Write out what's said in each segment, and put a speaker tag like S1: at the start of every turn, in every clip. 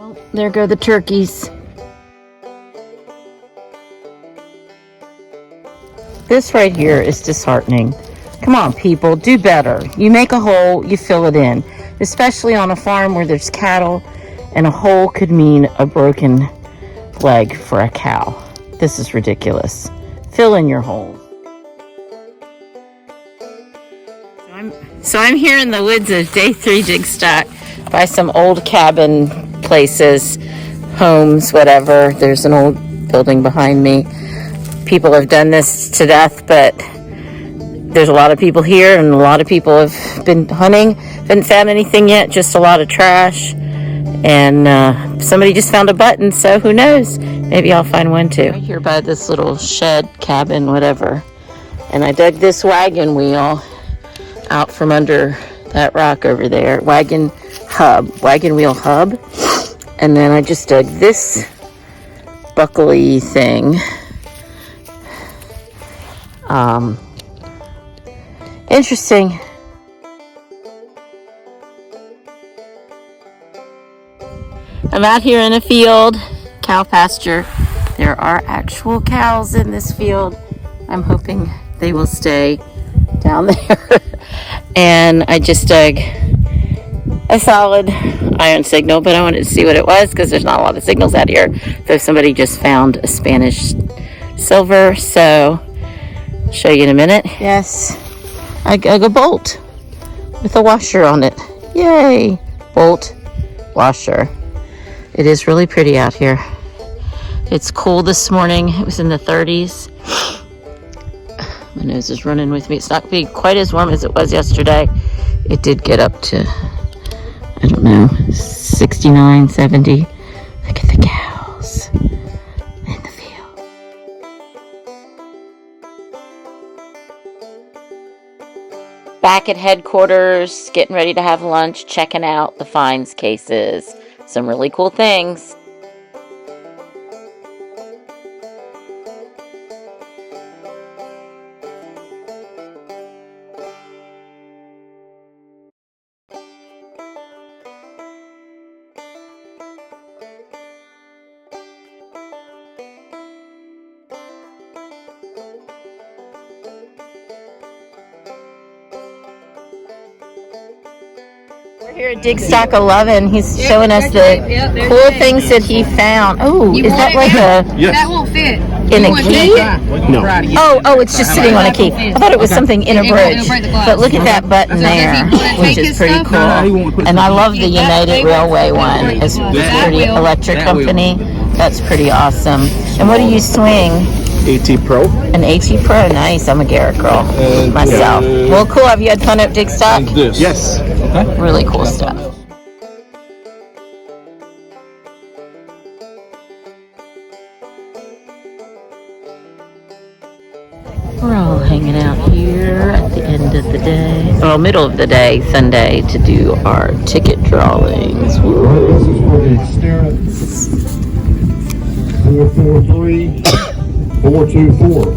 S1: Oh, there go the turkeys. This right here is disheartening. Come on, people, do better. You make a hole, you fill it in. Especially on a farm where there's cattle, and a hole could mean a broken leg for a cow. This is ridiculous. Fill in your hole. So I'm here in the woods of day 3 Digstock by some old cabin places, homes, whatever. There's an old building behind me. People have done this to death, but there's a lot of people here, and a lot of people have been hunting. Haven't found anything yet, just a lot of trash. And somebody just found a button, so who knows? Maybe I'll find one too. Right here by this little shed, cabin, whatever. And I dug this wagon wheel out from under that rock over there. Wagon wheel hub. And then I just dug this buckly thing. Interesting. I'm out here in a field, cow pasture. There are actual cows in this field. I'm hoping they will stay down there. And I just dug a solid iron signal, but I wanted to see what it was because there's not a lot of signals out here. So somebody just found a Spanish silver, so I'll show you in a minute. Yes, I dug a bolt with a washer on it. Yay! Bolt, washer. It is really pretty out here. It's cool this morning. It was in the 30s. My nose is running with me. It's not going to be quite as warm as it was yesterday. It did get up to, I don't know, 69, 70. Look at the cows in the field. Back at headquarters, getting ready to have lunch, checking out the fines cases. Some really cool things. We're here at Digstock 11. He's showing us the cool things that he found. Oh, is that like a...
S2: Yes.
S3: That won't fit.
S1: In a key?
S2: No.
S1: Oh, it's just sitting on a key. I thought it was something in a bridge. But look at that button there, which is pretty cool. And I love the United Railway one. It's pretty electric company. That's pretty awesome. And what do you swing?
S2: AT Pro.
S1: An AT Pro, nice. I'm a Garrett girl myself. Well, cool. Have you had fun at Digstock?
S2: Yes. Okay.
S1: Really cool stuff. We're all hanging out here at the end of the day, well, middle of the day, Sunday, to do our ticket drawings. Woo.
S4: This is for the Exterrence 443-424.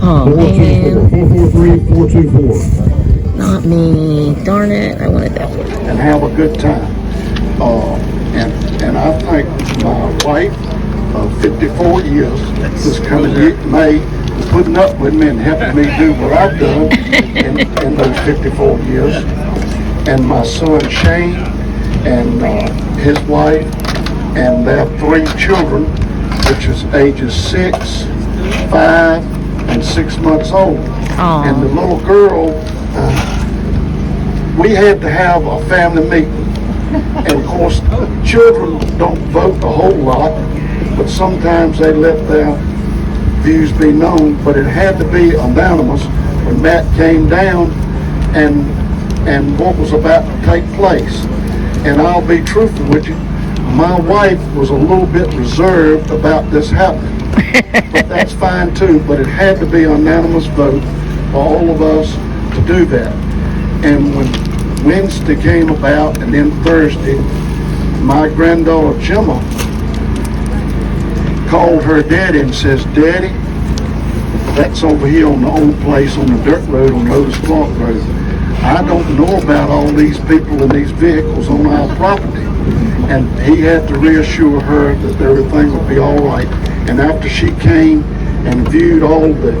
S1: Oh, man.
S4: 443-424.
S1: Not me. Darn it. I wanted that one.
S4: And have a good time. And I thank my wife of 54 years this coming May for putting up with me and helping me do what I've done in those 54 years. And my son Shane and his wife and their 3 children, which is ages 6, 5, and 6 months old.
S1: Aww.
S4: And the little girl, we had to have a family meeting. And of course, children don't vote a whole lot, but sometimes they let their views be known. But it had to be anonymous when Matt came down and what was about to take place. And I'll be truthful with you, my wife was a little bit reserved about this happening. But that's fine too, but it had to be an unanimous vote for all of us to do that. And when Wednesday came about and then Thursday, my granddaughter Gemma called her daddy and says, "Daddy, that's over here on the old place on the dirt road on Lotus Clark Road. I don't know about all these people and these vehicles on our property." and he had to reassure her that everything would be all right. And after she came and viewed all the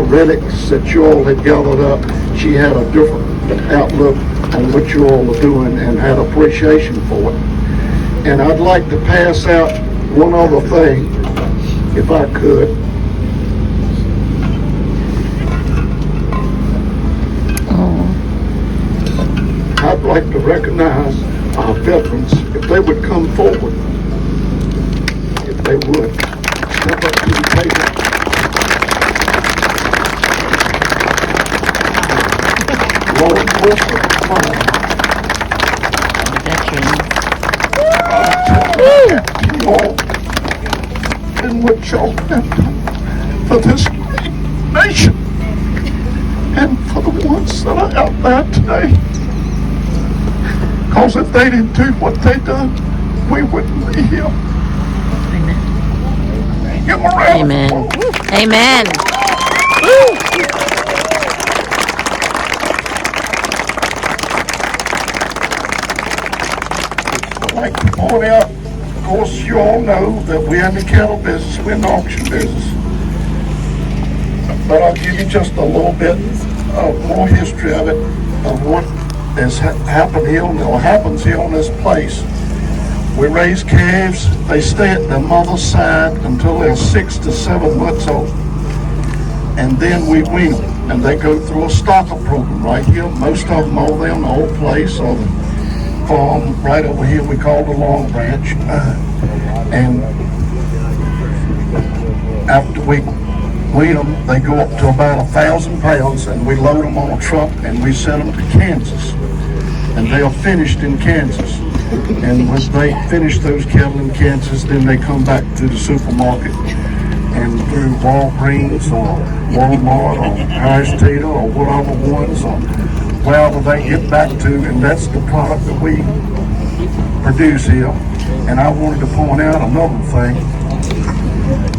S4: relics that you all had gathered up, she had a different outlook on what you all are doing and had appreciation for it. And I'd like to pass out one other thing, if I could. I'd like to recognize our veterans, if they would come forward, if they would, step up to the table. Law enforcement, come on. You all, and what y'all have done for this great nation, and for the ones that are out there today. Because if they didn't do what they done, we wouldn't be here.
S1: Amen.
S4: Give them a round.
S1: Amen. Amen.
S4: I'd like to point out, of course, you all know that we're in the cattle business, we're in the auction business. But I'll give you just a little bit of more history of it, of what has happened here, or happens here on this place. We raise calves, they stay at their mother's side until they're 6 to 7 months old. And then we wean them, and they go through a stocker program right here. Most of them over there in the old place, or the farm right over here we call the Long Branch. And after we wean them, they go up to about 1,000 pounds, and we load them on a truck and we send them to Kansas. And they are finished in Kansas. And when they finish those cattle in Kansas, then they come back to the supermarket and through Walgreens or Walmart or Harris Teeter or whatever ones or wherever they get back to, and that's the product that we produce here. And I wanted to point out another thing.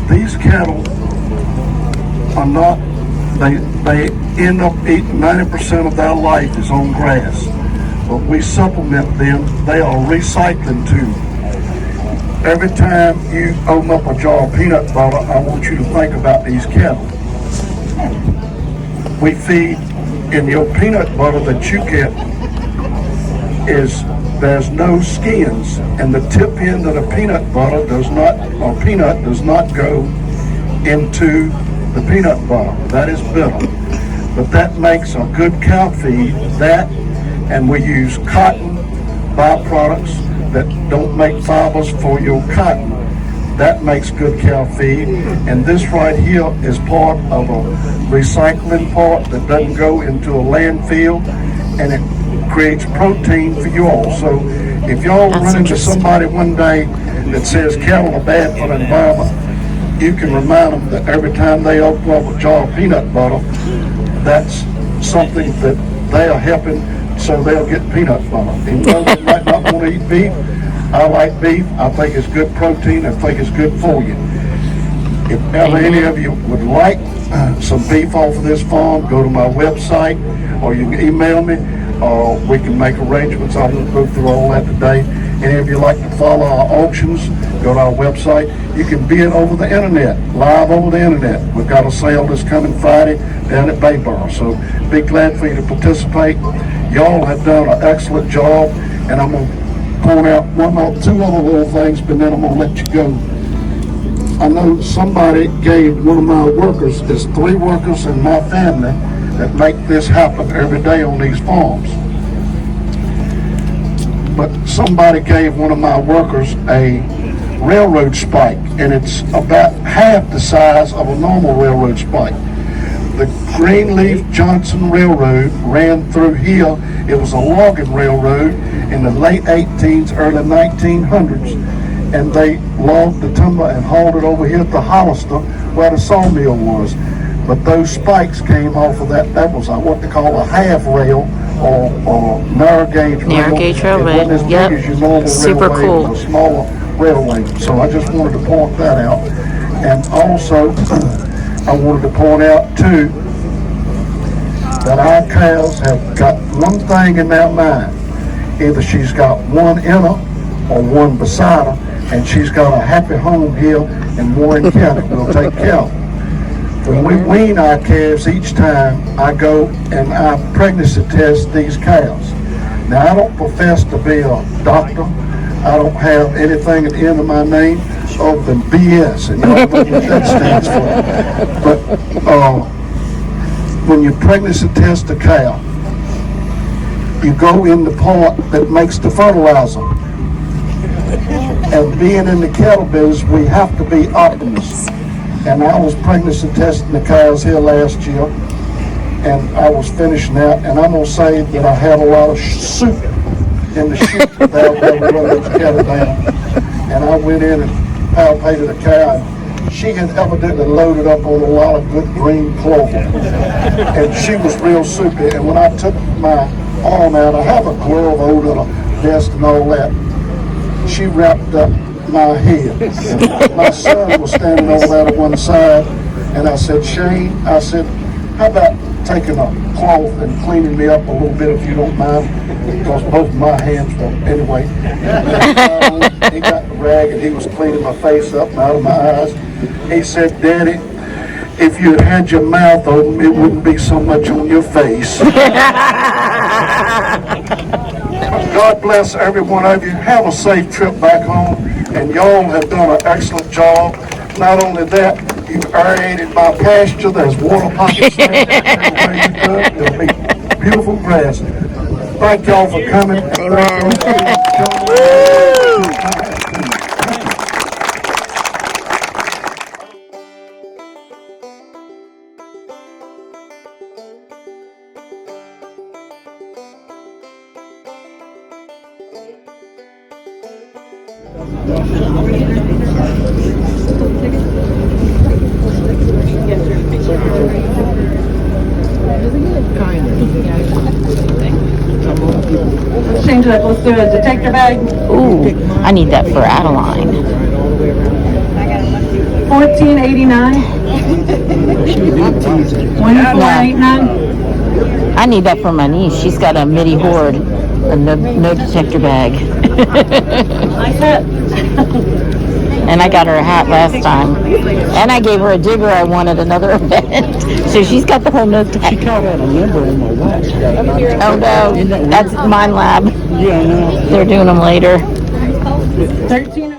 S4: These cattle are not, they end up eating 90% of their life is on grass. But we supplement them, they are recycling too. Every time you open up a jar of peanut butter, I want you to think about these cattle. We feed, in your peanut butter that you get, there's no skins, and the tip end of the peanut butter does not go into the peanut butter. That is bitter. But that makes a good cow feed, and we use cotton byproducts that don't make fibers for your cotton. That makes good cow feed. And this right here is part of a recycling part that doesn't go into a landfill, and it creates protein for you all. So if y'all run into somebody one day that says cattle are bad for the environment, you can remind them that every time they open up a jar of peanut butter, that's something that they are helping, so they'll get peanut butter. Even though they might not want to eat beef, I like beef. I think it's good protein. I think it's good for you. If ever any of you would like some beef off of this farm, go to my website, or you can email me, or we can make arrangements. I won't go through all that today. Any of you like to follow our auctions, go to our website. You can bid over the internet, live over the internet. We've got a sale this coming Friday down at Bayboro, so be glad for you to participate. Y'all have done an excellent job, and I'm going to point out two other little things, but then I'm going to let you go. I know somebody gave one of my workers, there's 3 workers in my family that make this happen every day on these farms. But somebody gave one of my workers a railroad spike, and it's about half the size of a normal railroad spike. The Greenleaf Johnson Railroad ran through here. It was a logging railroad in the late 1800s, early 1900s, and they logged the timber and hauled it over here to Hollister, where the sawmill was. But those spikes came off of that. That was what they call a half rail or narrow gauge rail.
S1: Narrow gauge railway.
S4: It wasn't as big as your normal
S1: Super
S4: railway.
S1: cool.
S4: It was a smaller railway. So I just wanted to point that out. And also, I wanted to point out too that our cows have got one thing in their mind. Either she's got one in her or one beside her, and she's got a happy home here in Warren County. We'll take care of her. When we wean our calves, each time I go and I pregnancy test these cows. Now, I don't profess to be a doctor. I don't have anything at the end of my name other than BS, and y'all know what that stands for. But when you pregnancy test a cow, you go in the part that makes the fertilizer. And being in the cattle business, we have to be optimists. And I was pregnancy testing the cows here last year, and I was finishing that, and I'm gonna say that I had a lot of soup in the chute without having to run those cattle down. And I went in and palpated a cow, and she had evidently loaded up on a lot of good green clover. And she was real soupy, and when I took my arm out, I have a glove over the vest and all that, she wrapped up my head. My son was standing over there to one side, and I said, Shane, I said, how about taking a cloth and cleaning me up a little bit if you don't mind, because both of my hands were, anyway. He got the rag and he was cleaning my face up and out of my eyes. He said, Daddy, if you had your mouth open, it wouldn't be so much on your face. God bless every one of you. Have a safe trip back home. And y'all have done an excellent job. Not only that, you've aerated my pasture. There's water pockets there. It'll be beautiful grass. Thank y'all for coming.
S1: Amen.
S3: Let's change it up. Let's do a detector bag.
S1: Ooh, I need that for Adeline.
S3: $14.89. $24.89.
S1: I need that for my niece. She's got a midi hoard, a no detector bag.
S3: Nice hat.
S1: And I got her a hat last time. And I gave her a digger I won at another event. So she's got the whole no detector.
S2: She caught out a number in my watch.
S1: Oh no, that's Mine Lab.
S2: Yeah, I know.
S1: They're doing them later.
S3: 13.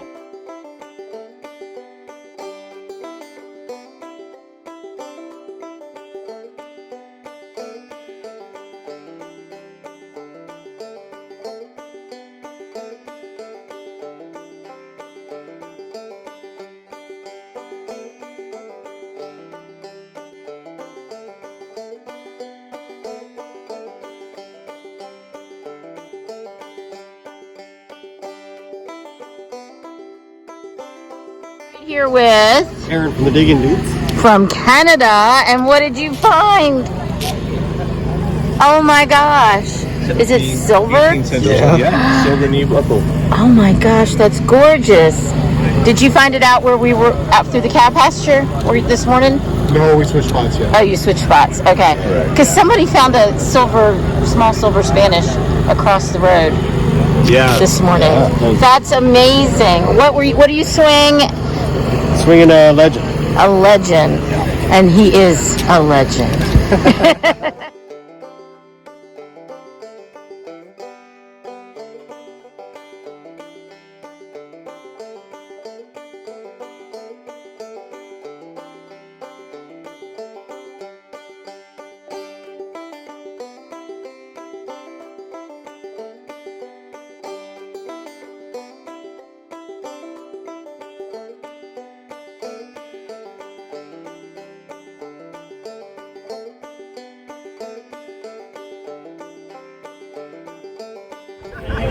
S1: Here with
S2: Aaron from the Digging Dudes.
S1: from Canada, and what did you find? Oh my gosh, is it silver?
S2: Yeah, silver knee buckle.
S1: Oh my gosh, that's gorgeous. Did you find it out where we were out through the cow pasture or this morning?
S2: No, we switched spots, yeah.
S1: Oh, you switched spots. Okay. Because somebody found a small silver Spanish across the road this morning.
S2: Yeah.
S1: That's amazing. What do you swing?
S2: Swinging a Legend.
S1: A legend. And he is a legend.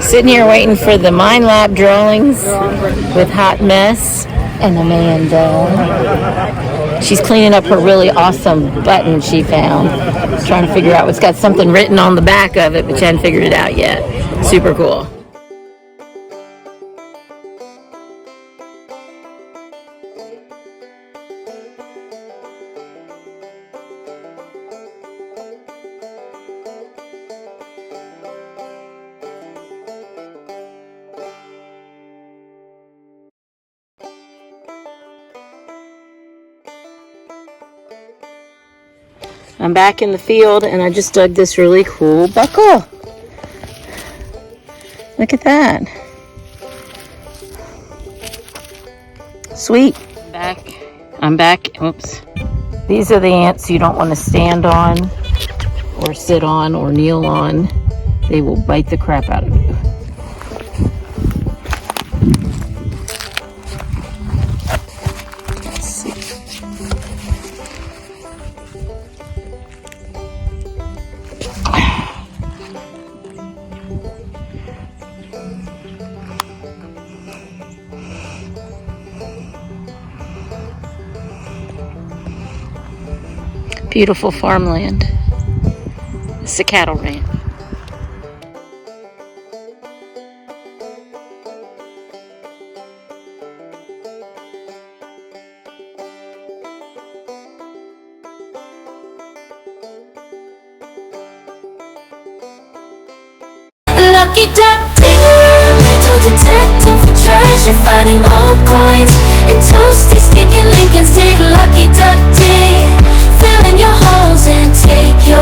S1: Sitting here waiting for the Mine Lab drawings with Hot Mess and Amanda. She's cleaning up her really awesome button she found. Trying to figure out what's got something written on the back of it, but she hadn't figured it out yet. Super cool. I'm back in the field and I just dug this really cool buckle. Look at that. Sweet. I'm back. Oops. These are the ants you don't want to stand on or sit on or kneel on. They will bite the crap out of you. Let's see. Beautiful farmland. It's a cattle ranch.
S5: Lucky duck digger, metal detector for treasure, finding old coins and toasty stinking Lincolns. Dig, lucky duck dig, fill in your holes and take your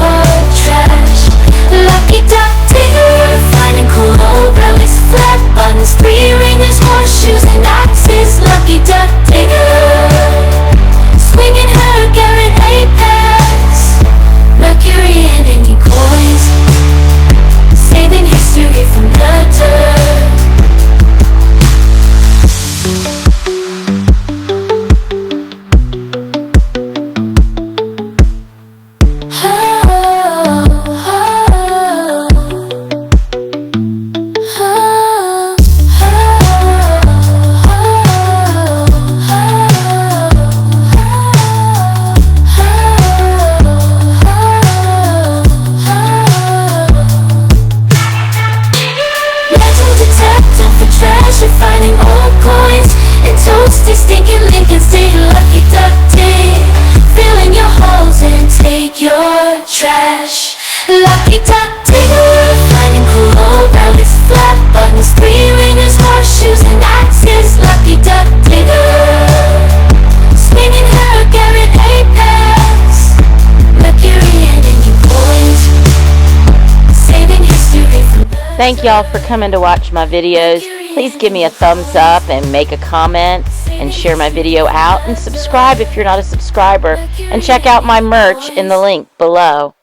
S5: trash. Lucky duck digger, finding cool old relics, flat buttons, 3-ringers, horseshoes and axes. Lucky duck digger, swinging her Garrett Apex, Mercury and Indian coins, saving history from the dirt. Finding old coins and toasty stinking Lincolns. Dig, lucky duck dig, fill in your holes and take your trash. Lucky duck digger, finding cool old relics, flat buttons, 3-ringers, horseshoes and axes. Lucky duck digger, swinging her Garrett Apex, Mercury and Indian coins, saving history from the.
S1: Thank y'all for coming to watch my videos. Please give me a thumbs up and make a comment and share my video out, and subscribe if you're not a subscriber, and check out my merch in the link below.